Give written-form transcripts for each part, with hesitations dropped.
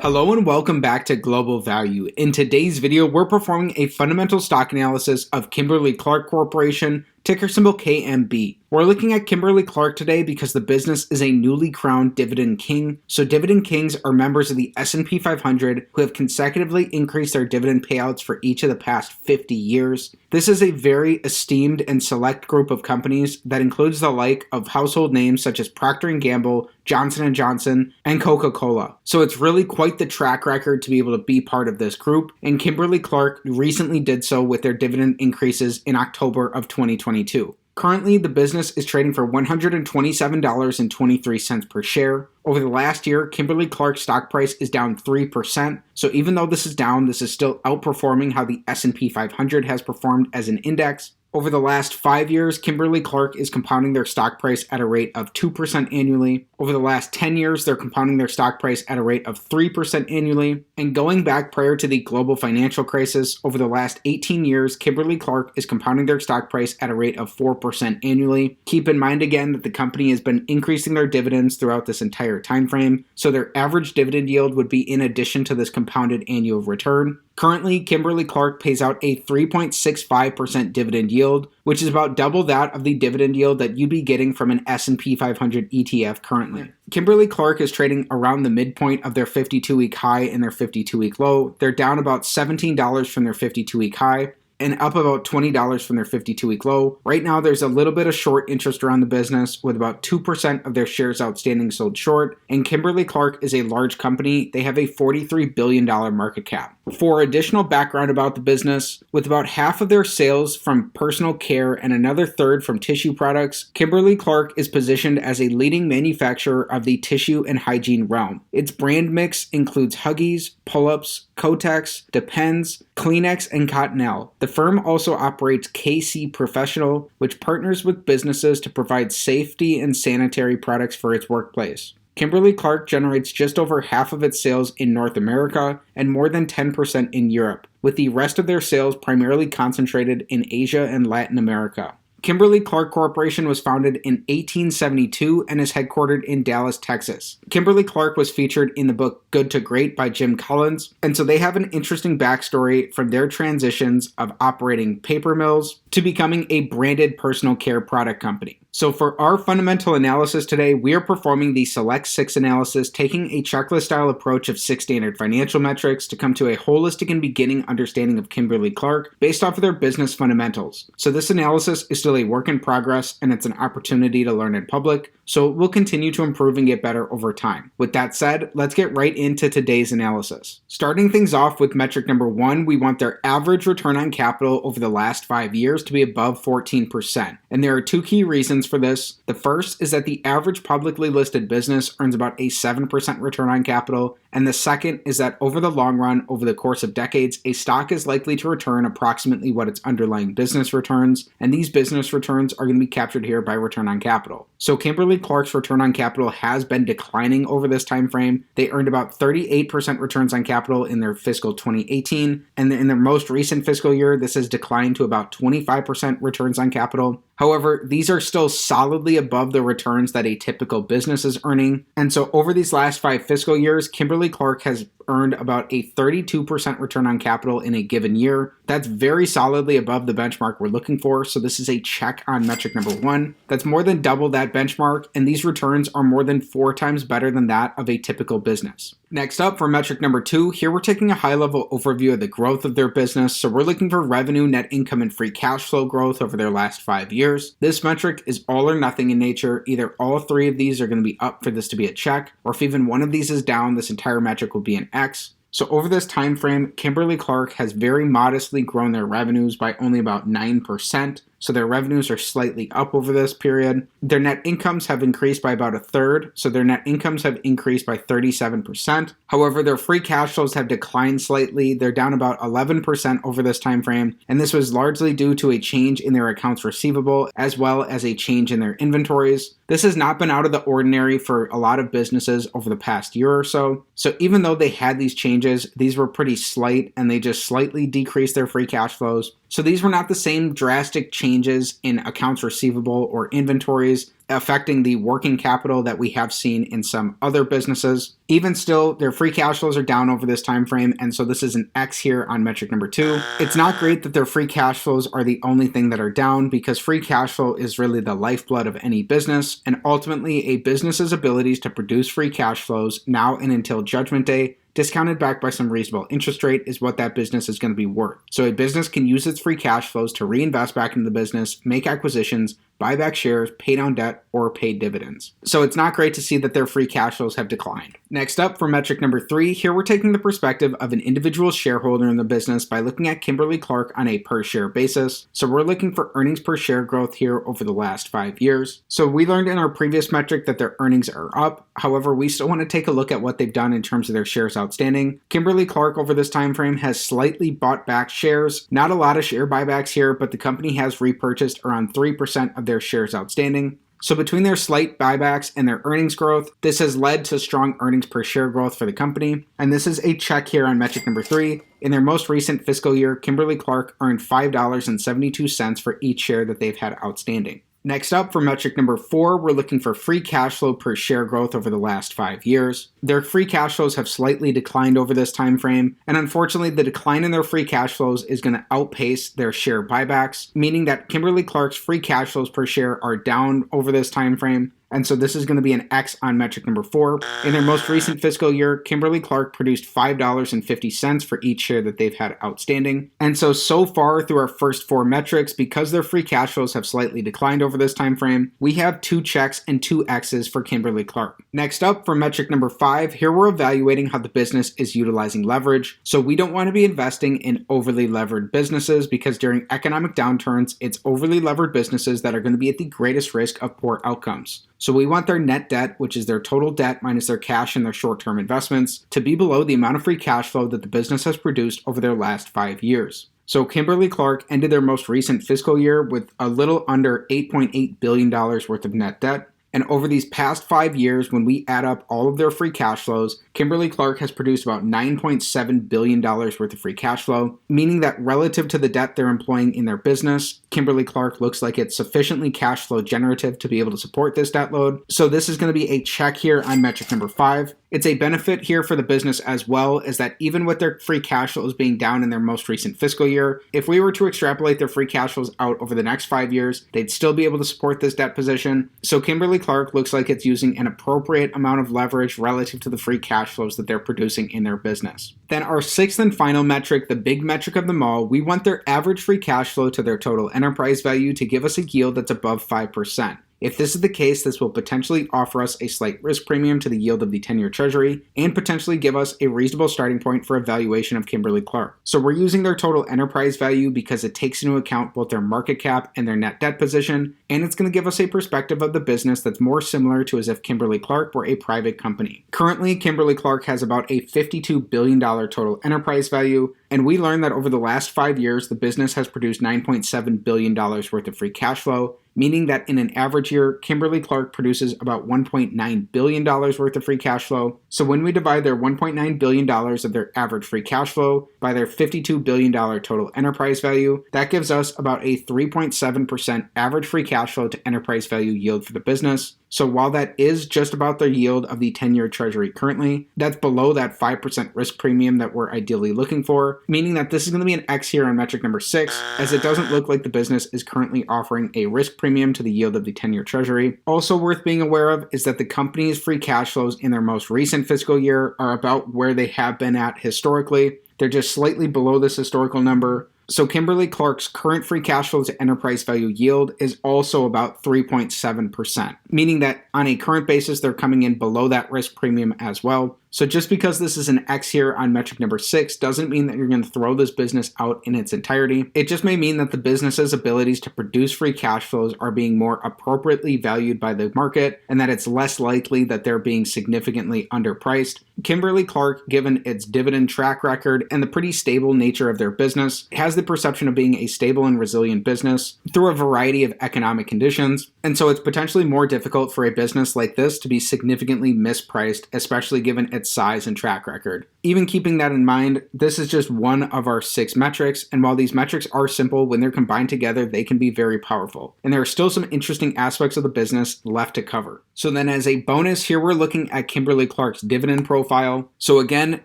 Hello and welcome back to Global Value. In today's video, we're performing a fundamental stock analysis of Kimberly-Clark Corporation, ticker symbol KMB. We're looking at Kimberly-Clark today because the business is a newly crowned Dividend King. So Dividend Kings are members of the S&P 500 who have consecutively increased their dividend payouts for each of the past 50 years. This is a very esteemed and select group of companies that includes the like of household names such as Procter & Gamble, Johnson & Johnson, and Coca-Cola. So it's really quite the track record to be able to be part of this group, and Kimberly-Clark recently did so with their dividend increases in October of 2022. Currently, the business is trading for $127.23 per share. Over the last year, Kimberly-Clark's stock price is down 3%. So even though this is down, this is still outperforming how the S&P 500 has performed as an index. Over the last 5 years, Kimberly-Clark is compounding their stock price at a rate of 2% annually. Over the last 10 years, they're compounding their stock price at a rate of 3% annually. And going back prior to the global financial crisis, over the last 18 years, Kimberly-Clark is compounding their stock price at a rate of 4% annually. Keep in mind again that the company has been increasing their dividends throughout this entire time frame, so their average dividend yield would be in addition to this compounded annual return. Currently, Kimberly-Clark pays out a 3.65% dividend yield, which is about double that of the dividend yield that you'd be getting from an S&P 500 ETF currently. Kimberly-Clark is trading around the midpoint of their 52-week high and their 52-week low. They're down about $17 from their 52-week high and up about $20 from their 52-week low. Right now, there's a little bit of short interest around the business, with about 2% of their shares outstanding sold short, and Kimberly-Clark is a large company. They have a $43 billion market cap. For additional background about the business, with about half of their sales from personal care and another third from tissue products, Kimberly-Clark is positioned as a leading manufacturer of the tissue and hygiene realm. Its brand mix includes Huggies, Pull-Ups, Kotex, Depends, Kleenex, and Cottonelle. The firm also operates KC Professional, which partners with businesses to provide safety and sanitary products for its workplace. Kimberly-Clark generates just over half of its sales in North America and more than 10% in Europe, with the rest of their sales primarily concentrated in Asia and Latin America. Kimberly-Clark Corporation was founded in 1872 and is headquartered in Dallas, Texas. Kimberly-Clark was featured in the book Good to Great by Jim Collins, and so they have an interesting backstory from their transitions of operating paper mills to becoming a branded personal care product company. So for our fundamental analysis today, we are performing the Select 6 analysis, taking a checklist-style approach of 6 standard financial metrics to come to a holistic and beginning understanding of Kimberly-Clark based off of their business fundamentals. So this analysis is still a work in progress, and it's an opportunity to learn in public, so we'll continue to improve and get better over time. With that said, let's get right into today's analysis. Starting things off with metric number 1, we want their average return on capital over the last 5 years to be above 14%. And there are 2 key reasons for this. The first is that the average publicly listed business earns about a 7% return on capital, and the second is that over the long run, over the course of decades, a stock is likely to return approximately what its underlying business returns, and these business returns are going to be captured here by return on capital. So Kimberly-Clark's return on capital has been declining over this time frame. They earned about 38% returns on capital in their fiscal 2018, and in their most recent fiscal year, this has declined to about 25% returns on capital. However, these are still solidly above the returns that a typical business is earning. And so over these last 5 fiscal years, Kimberly-Clark has earned about a 32% return on capital in a given year. That's very solidly above the benchmark we're looking for, so this is a check on metric number 1. That's more than double that benchmark, and these returns are more than 4 times better than that of a typical business. Next up, for metric number 2, here we're taking a high-level overview of the growth of their business, so we're looking for revenue, net income, and free cash flow growth over their last 5 years. This metric is all or nothing in nature. Either all 3 of these are going to be up for this to be a check, or if even one of these is down, this entire metric will be an X. So over this time frame, Kimberly-Clark has very modestly grown their revenues by only about 9%. So their revenues are slightly up over this period. Their net incomes have increased by about a third, so their net incomes have increased by 37%. However, their free cash flows have declined slightly. They're down about 11% over this time frame, and this was largely due to a change in their accounts receivable as well as a change in their inventories. This has not been out of the ordinary for a lot of businesses over the past year or so. So even though they had these changes, these were pretty slight and they just slightly decreased their free cash flows. So these were not the same drastic changes in accounts receivable or inventories affecting the working capital that we have seen in some other businesses. Even still, their free cash flows are down over this time frame, and so this is an X here on metric number 2. It's not great that their free cash flows are the only thing that are down, because free cash flow is really the lifeblood of any business, and ultimately a business's abilities to produce free cash flows now and until Judgment Day, discounted back by some reasonable interest rate, is what that business is going to be worth. So a business can use its free cash flows to reinvest back into the business, make acquisitions, buy back shares, pay down debt, or pay dividends. So it's not great to see that their free cash flows have declined. Next up, for metric number 3, here we're taking the perspective of an individual shareholder in the business by looking at Kimberly-Clark on a per share basis. So we're looking for earnings per share growth here over the last 5 years. So we learned in our previous metric that their earnings are up. However, we still want to take a look at what they've done in terms of their shares outstanding. Kimberly-Clark over this time frame has slightly bought back shares. Not a lot of share buybacks here, but the company has repurchased around 3% of their shares outstanding. So between their slight buybacks and their earnings growth, this has led to strong earnings per share growth for the company. And this is a check here on metric number 3. In their most recent fiscal year, Kimberly-Clark earned $5.72 for each share that they've had outstanding. Next up, for metric number 4, we're looking for free cash flow per share growth over the last 5 years. Their free cash flows have slightly declined over this time frame, and unfortunately the decline in their free cash flows is going to outpace their share buybacks, meaning that Kimberly-Clark's free cash flows per share are down over this time frame. And so this is going to be an X on metric number 4. In their most recent fiscal year, Kimberly-Clark produced $5.50 for each share that they've had outstanding. And so far through our first 4 metrics, because their free cash flows have slightly declined over this time frame, we have 2 checks and 2 X's for Kimberly-Clark. Next up, for metric number 5, here we're evaluating how the business is utilizing leverage. So we don't want to be investing in overly levered businesses, because during economic downturns, it's overly levered businesses that are going to be at the greatest risk of poor outcomes. So we want their net debt, which is their total debt minus their cash and their short-term investments, to be below the amount of free cash flow that the business has produced over their last 5 years. So Kimberly-Clark ended their most recent fiscal year with a little under $8.8 billion worth of net debt. And over these past 5 years, when we add up all of their free cash flows, Kimberly-Clark has produced about $9.7 billion worth of free cash flow, meaning that relative to the debt they're employing in their business, Kimberly-Clark looks like it's sufficiently cash flow generative to be able to support this debt load. So this is going to be a check here on metric number 5. It's a benefit here for the business as well, is that even with their free cash flows being down in their most recent fiscal year, if we were to extrapolate their free cash flows out over the next 5 years, they'd still be able to support this debt position. So Kimberly-Clark looks like it's using an appropriate amount of leverage relative to the free cash flows that they're producing in their business. Then our 6th and final metric, the big metric of them all, we want their average free cash flow to their total enterprise value to give us a yield that's above 5%. If this is the case, this will potentially offer us a slight risk premium to the yield of the 10-year treasury and potentially give us a reasonable starting point for a valuation of Kimberly-Clark. So we're using their total enterprise value because it takes into account both their market cap and their net debt position, and it's going to give us a perspective of the business that's more similar to as if Kimberly-Clark were a private company. Currently, Kimberly-Clark has about a $52 billion total enterprise value, and we learned that over the last 5 years, the business has produced $9.7 billion worth of free cash flow, meaning that in an average year, Kimberly-Clark produces about $1.9 billion worth of free cash flow. So when we divide their $1.9 billion of their average free cash flow by their $52 billion total enterprise value, that gives us about a 3.7% average free cash flow to enterprise value yield for the business. So while that is just about the yield of the 10-year treasury currently, that's below that 5% risk premium that we're ideally looking for, meaning that this is going to be an X here on metric number 6, as it doesn't look like the business is currently offering a risk premium to the yield of the 10-year treasury. Also worth being aware of is that the company's free cash flows in their most recent fiscal year are about where they have been at historically. They're just slightly below this historical number. So Kimberly-Clark's current free cash flow to enterprise value yield is also about 3.7%, meaning that on a current basis, they're coming in below that risk premium as well. So just because this is an X here on metric number 6 doesn't mean that you're going to throw this business out in its entirety. It just may mean that the business's abilities to produce free cash flows are being more appropriately valued by the market, and that it's less likely that they're being significantly underpriced. Kimberly-Clark, given its dividend track record and the pretty stable nature of their business, has the perception of being a stable and resilient business through a variety of economic conditions, and so it's potentially more difficult for a business like this to be significantly mispriced, especially given its its size and track record. Even keeping that in mind, this is just one of our 6 metrics, and while these metrics are simple, when they're combined together, they can be very powerful. And there are still some interesting aspects of the business left to cover. So then as a bonus, here we're looking at Kimberly-Clark's dividend profile. So again,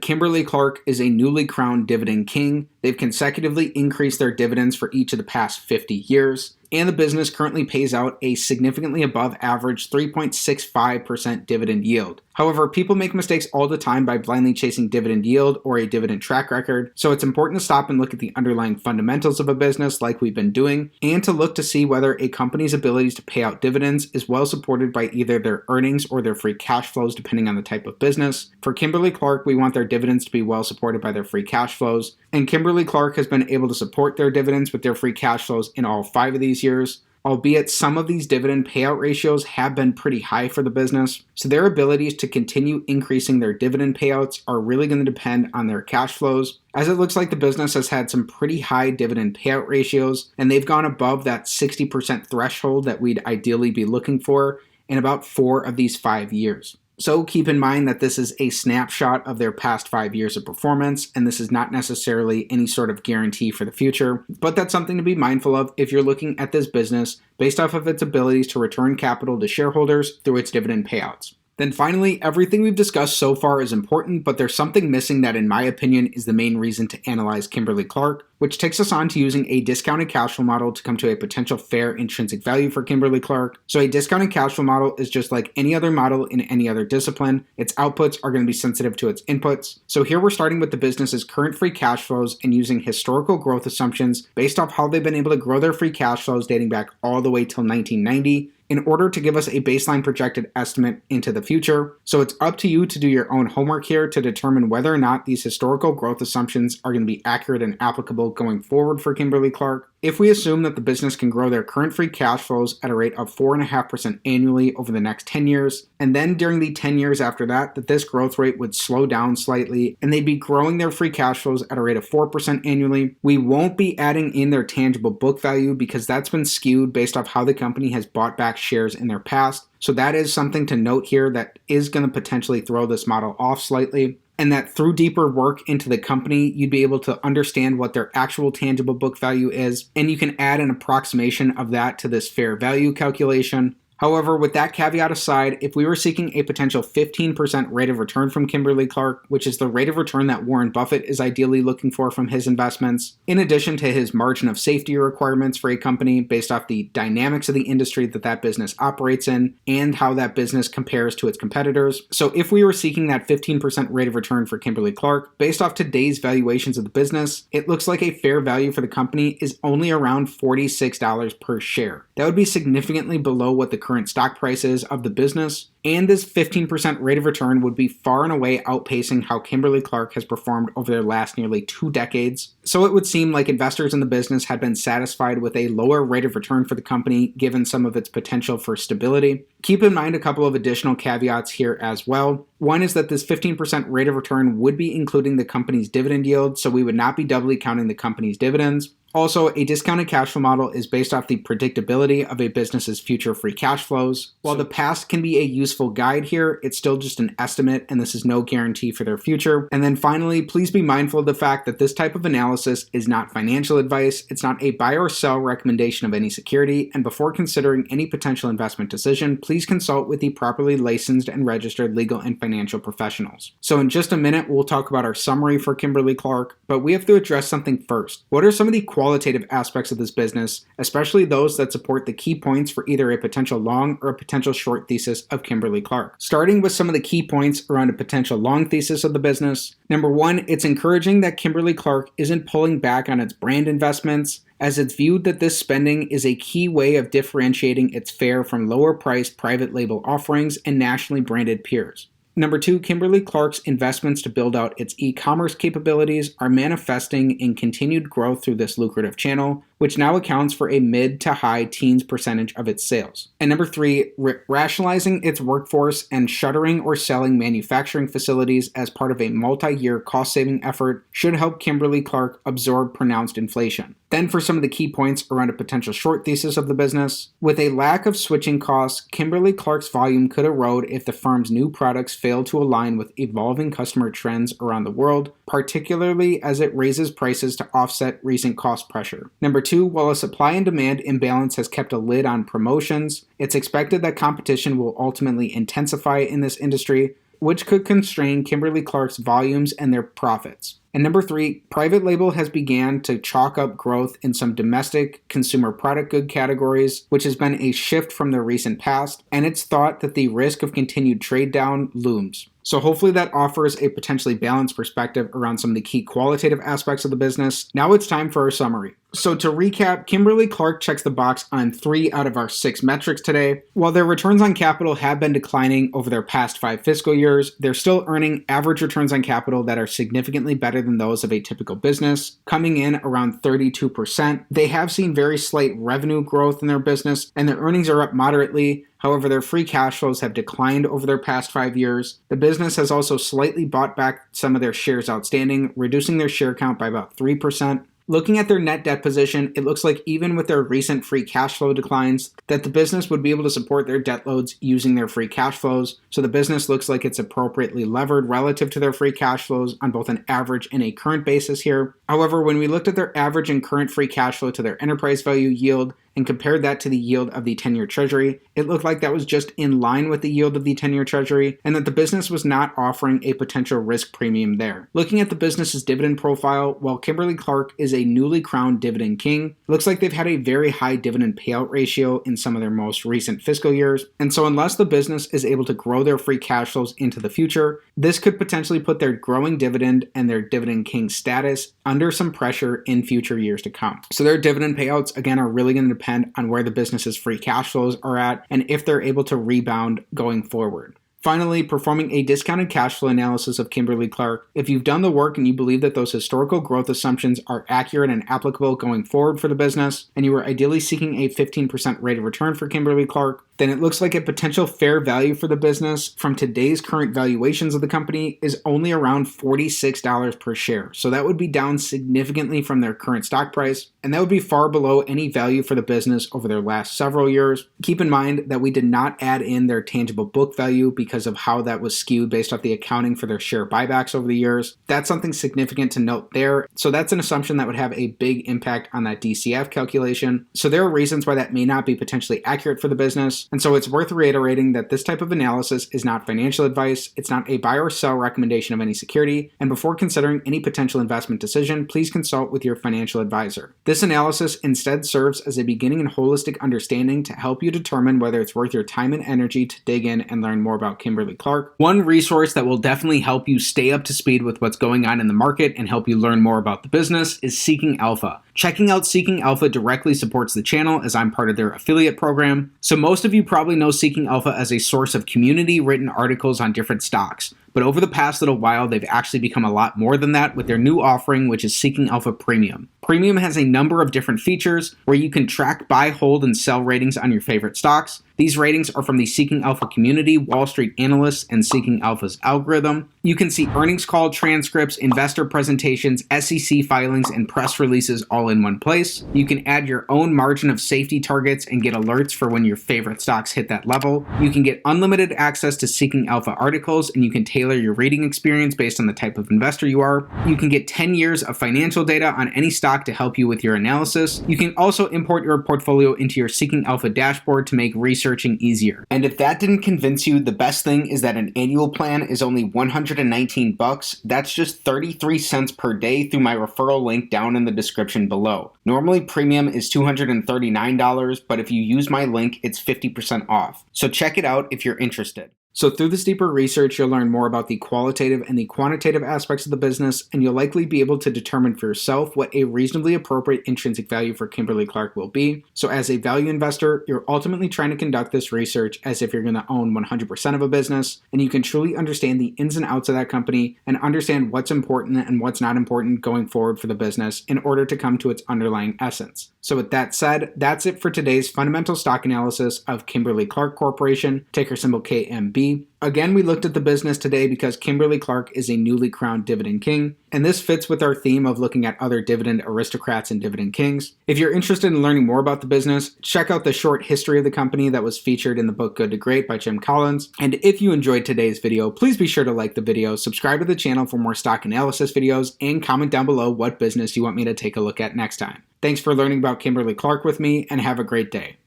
Kimberly-Clark is a newly crowned Dividend King. They've consecutively increased their dividends for each of the past 50 years. And the business currently pays out a significantly above average 3.65% dividend yield. However, people make mistakes all the time by blindly chasing dividend yield or a dividend track record, so it's important to stop and look at the underlying fundamentals of a business like we've been doing, and to look to see whether a company's abilities to pay out dividends is well supported by either their earnings or their free cash flows, depending on the type of business. For Kimberly-Clark, we want their dividends to be well supported by their free cash flows, and Kimberly-Clark has been able to support their dividends with their free cash flows in all 5 of these years, albeit some of these dividend payout ratios have been pretty high for the business, so their abilities to continue increasing their dividend payouts are really going to depend on their cash flows, as it looks like the business has had some pretty high dividend payout ratios, and they've gone above that 60% threshold that we'd ideally be looking for in about 4 of these 5 years. So keep in mind that this is a snapshot of their past 5 years of performance, and this is not necessarily any sort of guarantee for the future, but that's something to be mindful of if you're looking at this business based off of its abilities to return capital to shareholders through its dividend payouts. Then finally, everything we've discussed so far is important, but there's something missing that in my opinion is the main reason to analyze Kimberly-Clark, which takes us on to using a discounted cash flow model to come to a potential fair intrinsic value for Kimberly-Clark. So a discounted cash flow model is just like any other model in any other discipline. Its outputs are going to be sensitive to its inputs. So here we're starting with the business's current free cash flows and using historical growth assumptions based off how they've been able to grow their free cash flows dating back all the way till 1990. In order to give us a baseline projected estimate into the future. So it's up to you to do your own homework here to determine whether or not these historical growth assumptions are going to be accurate and applicable going forward for Kimberly-Clark. If we assume that the business can grow their current free cash flows at a rate of 4.5% annually over the next 10 years, and then during the 10 years after that this growth rate would slow down slightly and they'd be growing their free cash flows at a rate of 4% annually, we won't be adding in their tangible book value because that's been skewed based off how the company has bought back shares in their past. So that is something to note here that is going to potentially throw this model off slightly. And that through deeper work into the company, you'd be able to understand what their actual tangible book value is, and you can add an approximation of that to this fair value calculation. However, with that caveat aside, if we were seeking a potential 15% rate of return from Kimberly-Clark, which is the rate of return that Warren Buffett is ideally looking for from his investments, in addition to his margin of safety requirements for a company based off the dynamics of the industry that business operates in and how that business compares to its competitors. So if we were seeking that 15% rate of return for Kimberly-Clark, based off today's valuations of the business, it looks like a fair value for the company is only around $46 per share. That would be significantly below what the current stock prices of the business, and this 15% rate of return would be far and away outpacing how Kimberly-Clark has performed over their last nearly 2 decades. So it would seem like investors in the business had been satisfied with a lower rate of return for the company given some of its potential for stability. Keep in mind a couple of additional caveats here as well. One is that this 15% rate of return would be including the company's dividend yield, so we would not be doubly counting the company's dividends. Also, a discounted cash flow model is based off the predictability of a business's future free cash flows. While the past can be a useful guide here, it's still just an estimate and this is no guarantee for their future. And then finally, please be mindful of the fact that this type of analysis is not financial advice, it's not a buy or sell recommendation of any security, and before considering any potential investment decision, please consult with the properly licensed and registered legal and financial professionals. So in just a minute, we'll talk about our summary for Kimberly-Clark, but we have to address something first. What are some of the qualitative aspects of this business, especially those that support the key points for either a potential long or a potential short thesis of Kimberly-Clark? Starting with some of the key points around a potential long thesis of the business. Number one, it's encouraging that Kimberly-Clark isn't pulling back on its brand investments, as it's viewed that this spending is a key way of differentiating its fare from lower-priced private label offerings and nationally branded peers. Number two, Kimberly-Clark's investments to build out its e-commerce capabilities are manifesting in continued growth through this lucrative channel, which now accounts for a mid to high teens percentage of its sales. And number 3, rationalizing its workforce and shuttering or selling manufacturing facilities as part of a multi-year cost-saving effort should help Kimberly-Clark absorb pronounced inflation. Then for some of the key points around a potential short thesis of the business. With a lack of switching costs, Kimberly-Clark's volume could erode if the firm's new products fail to align with evolving customer trends around the world, particularly as it raises prices to offset recent cost pressure. Number 2, while a supply and demand imbalance has kept a lid on promotions, it's expected that competition will ultimately intensify in this industry, which could constrain Kimberly-Clark's volumes and their profits. And number 3, private label has began to chalk up growth in some domestic consumer product good categories, which has been a shift from the recent past, and it's thought that the risk of continued trade down looms. So hopefully that offers a potentially balanced perspective around some of the key qualitative aspects of the business. Now it's time for our summary. So to recap, Kimberly-Clark checks the box on 3 out of our 6 metrics today. While their returns on capital have been declining over their past 5 fiscal years, they're still earning average returns on capital that are significantly better than those of a typical business, coming in around 32%. They have seen very slight revenue growth in their business, and their earnings are up moderately. However, their free cash flows have declined over their past 5 years. The business has also slightly bought back some of their shares outstanding, reducing their share count by about 3%. Looking at their net debt position, it looks like even with their recent free cash flow declines, that the business would be able to support their debt loads using their free cash flows. So the business looks like it's appropriately levered relative to their free cash flows on both an average and a current basis here. However, when we looked at their average and current free cash flow to their enterprise value yield, and compared that to the yield of the 10-year treasury, it looked like that was just in line with the yield of the 10-year treasury, and that the business was not offering a potential risk premium there. Looking at the business's dividend profile, while Kimberly-Clark is a newly crowned Dividend King, it looks like they've had a very high dividend payout ratio in some of their most recent fiscal years, and so unless the business is able to grow their free cash flows into the future, this could potentially put their growing dividend and their Dividend King status under some pressure in future years to come. So their dividend payouts, again, are really going to depend on where the business's free cash flows are at and if they're able to rebound going forward. Finally, performing a discounted cash flow analysis of Kimberly-Clark. If you've done the work and you believe that those historical growth assumptions are accurate and applicable going forward for the business, and you are ideally seeking a 15% rate of return for Kimberly-Clark, then it looks like a potential fair value for the business from today's current valuations of the company is only around $46 per share. So that would be down significantly from their current stock price, and that would be far below any value for the business over their last several years. Keep in mind that we did not add in their tangible book value because of how that was skewed based off the accounting for their share buybacks over the years. That's something significant to note there. So that's an assumption that would have a big impact on that DCF calculation. So there are reasons why that may not be potentially accurate for the business. And so it's worth reiterating that this type of analysis is not financial advice, it's not a buy or sell recommendation of any security, and before considering any potential investment decision, please consult with your financial advisor. This analysis instead serves as a beginning and holistic understanding to help you determine whether it's worth your time and energy to dig in and learn more about Kimberly-Clark. One resource that will definitely help you stay up to speed with what's going on in the market and help you learn more about the business is Seeking Alpha. Checking out Seeking Alpha directly supports the channel as I'm part of their affiliate program. So most of you probably know Seeking Alpha as a source of community-written articles on different stocks. But over the past little while, they've actually become a lot more than that with their new offering, which is Seeking Alpha Premium. Premium has a number of different features where you can track buy, hold, and sell ratings on your favorite stocks. These ratings are from the Seeking Alpha community, Wall Street analysts, and Seeking Alpha's algorithm. You can see earnings call transcripts, investor presentations, SEC filings, and press releases all in one place. You can add your own margin of safety targets and get alerts for when your favorite stocks hit that level. You can get unlimited access to Seeking Alpha articles, and you can tailor your reading experience based on the type of investor you are. You can get 10 years of financial data on any stock to help you with your analysis. You can also import your portfolio into your Seeking Alpha dashboard to make researching easier. And if that didn't convince you, the best thing is that an annual plan is only $119. That's just 33 cents per day through my referral link down in the description below. Normally premium is $239, but if you use my link, it's 50% off. So check it out if you're interested. So through this deeper research, you'll learn more about the qualitative and the quantitative aspects of the business, and you'll likely be able to determine for yourself what a reasonably appropriate intrinsic value for Kimberly-Clark will be. So as a value investor, you're ultimately trying to conduct this research as if you're going to own 100% of a business, and you can truly understand the ins and outs of that company and understand what's important and what's not important going forward for the business in order to come to its underlying essence. So with that said, that's it for today's fundamental stock analysis of Kimberly-Clark Corporation, ticker symbol KMB. Again, we looked at the business today because Kimberly-Clark is a newly crowned Dividend King, and this fits with our theme of looking at other dividend aristocrats and dividend kings. If you're interested in learning more about the business, check out the short history of the company that was featured in the book Good to Great by Jim Collins. And if you enjoyed today's video, please be sure to like the video, subscribe to the channel for more stock analysis videos, and comment down below what business you want me to take a look at next time. Thanks for learning about Kimberly-Clark with me, and have a great day.